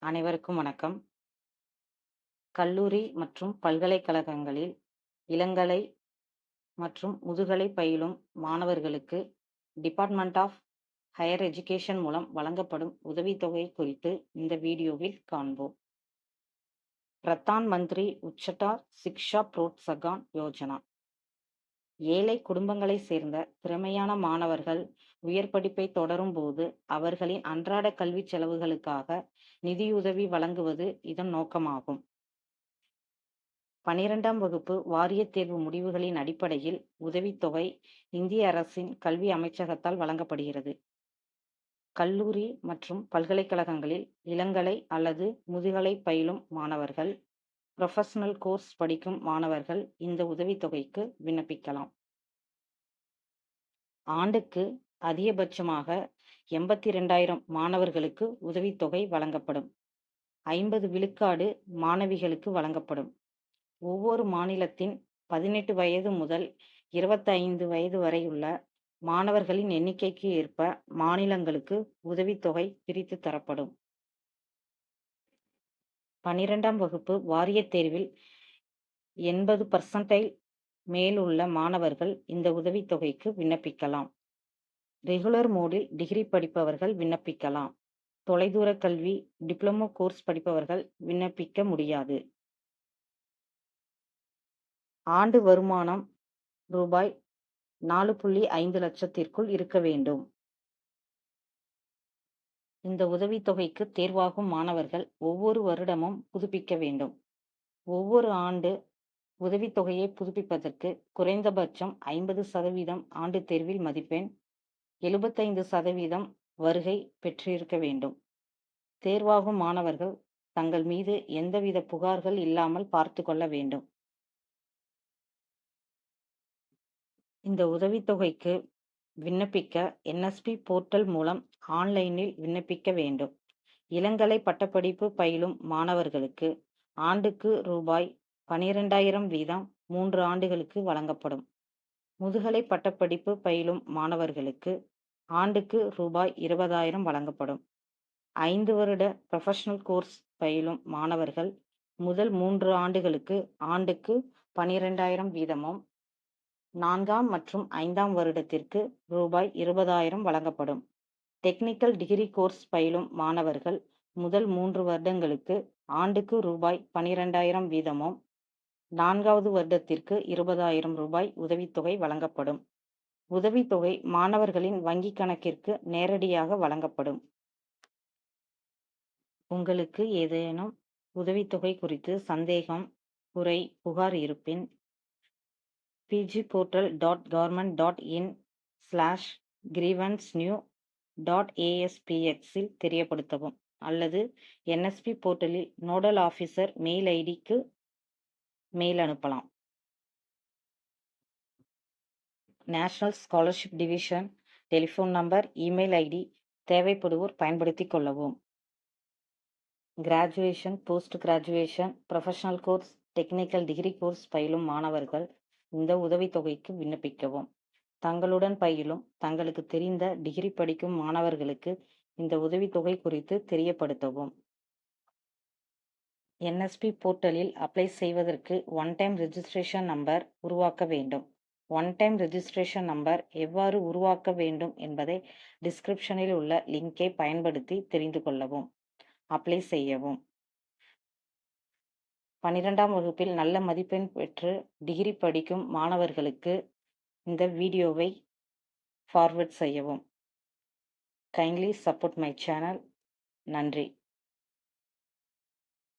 அனைவருக்கும் வணக்கம். கல்லூரி மற்றும் பல்கலைக்கழகங்களில் இளங்கலை மற்றும் முதுகலை பயிலும் மாணவர்களுக்கு டிபார்ட்மெண்ட் ஆஃப் ஹையர் எஜுகேஷன் மூலம் வழங்கப்படும் உதவித்தொகை குறித்து இந்த வீடியோவில் காண்போம். பிரதான் மந்திரி உச்சட்டா சிக்ஷா புரோத்சாகன் யோஜனா. ஏழை குடும்பங்களைச் சேர்ந்த திறமையான மாணவர்கள் உயர் படிப்பை தொடரும் போது அவர்களின் அன்றாட கல்விச் செலவுகளுக்காக நிதியுதவி வழங்குவது இதன் நோக்கமாகும். 12ஆம் வகுப்பு வாரியத் தேர்வு முடிவுகளின் அடிப்படையில் உதவித்தொகை இந்திய அரசின் கல்வி அமைச்சகத்தால் வழங்கப்படுகிறது. கல்லூரி மற்றும் பல்கலைக்கழகங்களில் இளங்கலை அல்லது முதுகலை பயிலும் மாணவர்கள், ப்ரொஃபஷனல் கோர்ஸ் படிக்கும் மாணவர்கள் இந்த உதவித்தொகைக்கு விண்ணப்பிக்கலாம். ஆண்டுக்கு அதிகபட்சமாக 82,000 மாணவர்களுக்கு உதவித்தொகை வழங்கப்படும். 50 விழுக்காடு மாணவிகளுக்கு வழங்கப்படும். ஒவ்வொரு மாநிலத்தின் 18 வயது முதல் 25 வயது வரை உள்ள மாணவர்களின் எண்ணிக்கைக்கு ஏற்ப மாநிலங்களுக்கு உதவித்தொகை பிரித்து தரப்படும். 12ஆம் வகுப்பு வாரியத் தேர்வில் 80% மேலுள்ள மாணவர்கள் இந்த உதவித்தொகைக்கு விண்ணப்பிக்கலாம். ரெகுலர் மோடில் டிகிரி படிப்பவர்கள் விண்ணப்பிக்கலாம். தொலைதூர கல்வி, டிப்ளமோ கோர்ஸ் படிப்பவர்கள் விண்ணப்பிக்க முடியாது. ஆண்டு வருமானம் ரூபாய் 4.5 லட்சத்திற்குள் இருக்க வேண்டும். இந்த உதவித்தொகைக்கு தேர்வாகும் மாணவர்கள் ஒவ்வொரு வருடமும் புதுப்பிக்க வேண்டும். ஒவ்வொரு ஆண்டு உதவித்தொகையை புதுப்பிப்பதற்கு குறைந்தபட்சம் 50% ஆண்டு தேர்வில் மதிப்பெண், 75% வருகை பெற்றிருக்க வேண்டும். தேர்வாகும் மாணவர்கள் தங்கள் மீது எந்தவித புகார்கள் இல்லாமல் பார்த்து கொள்ள வேண்டும். இந்த உதவித்தொகைக்கு விண்ணப்பிக்க NSP போர்ட்டல் மூலம் ஆன்லைனில் விண்ணப்பிக்க வேண்டும். இளங்கலை பட்டப்படிப்பு பயிலும் மாணவர்களுக்கு ஆண்டுக்கு ரூபாய் 12,000 வீதம் 3 ஆண்டுகளுக்கு வழங்கப்படும். முதுகலை பட்டப்படிப்பு பயிலும் மாணவர்களுக்கு ஆண்டுக்கு ரூபாய் 20,000 வழங்கப்படும். 5 வருட ப்ரொஃபஷனல் கோர்ஸ் பயிலும் மாணவர்கள் முதல் 3 ஆண்டுகளுக்கு ஆண்டுக்கு 12,000 வீதமும், 4ஆம் மற்றும் 5ஆம் வருடத்திற்கு ரூபாய் 20,000 வழங்கப்படும். டெக்னிக்கல் டிகிரி கோர்ஸ் பயிலும் மாணவர்கள் முதல் 3 வருடங்களுக்கு ஆண்டுக்கு ரூபாய் 12,000 வீதமும், 4வது வருடத்திற்கு 20,000 ரூபாய் உதவித்தொகை வழங்கப்படும். உதவித்தொகை மாணவர்களின் வங்கிக் கணக்கிற்கு நேரடியாக வழங்கப்படும். உங்களுக்கு ஏதேனும் உதவித்தொகை குறித்து சந்தேகம், குறை, புகார் இருப்பின் pgportal.government.in/grievancenew.aspx-இல் தெரியப்படுத்தவும் அல்லது NSP போர்ட்டலில் நோடல் ஆஃபீஸர் மெயில் ஐடிக்கு மெயில் அனுப்பலாம். National Scholarship Division telephone number, email ID தேவைப்படுவோர் பயன்படுத்திக் கொள்ளவும். Graduation, post graduation, professional course, technical degree course பயிலும் மாணவர்கள் இந்த உதவித்தொகைக்கு விண்ணப்பிக்கவும். தங்களுடன் பயிலும் தங்களுக்கு தெரிந்த டிகிரி படிக்கும் மாணவர்களுக்கு இந்த உதவித்தொகை குறித்து தெரியப்படுத்தவும். NSP போர்ட்டலில் அப்ளை செய்வதற்கு ஒன் டைம் ரெஜிஸ்ட்ரேஷன் நம்பர் உருவாக்க வேண்டும். ஒன் டைம் ரெஜிஸ்ட்ரேஷன் நம்பர் எவ்வாறு உருவாக்க வேண்டும் என்பதை டிஸ்கிரிப்ஷனில் உள்ள லிங்கை பயன்படுத்தி தெரிந்து கொள்ளவும். அப்ளை செய்யவும். 12ஆம் வகுப்பில் நல்ல மதிப்பெண் பெற்று டிகிரி படிக்கும் மாணவர்களுக்கு இந்த வீடியோவை ஃபார்வர்ட் செய்யவும். Kindly support my channel. நன்றி.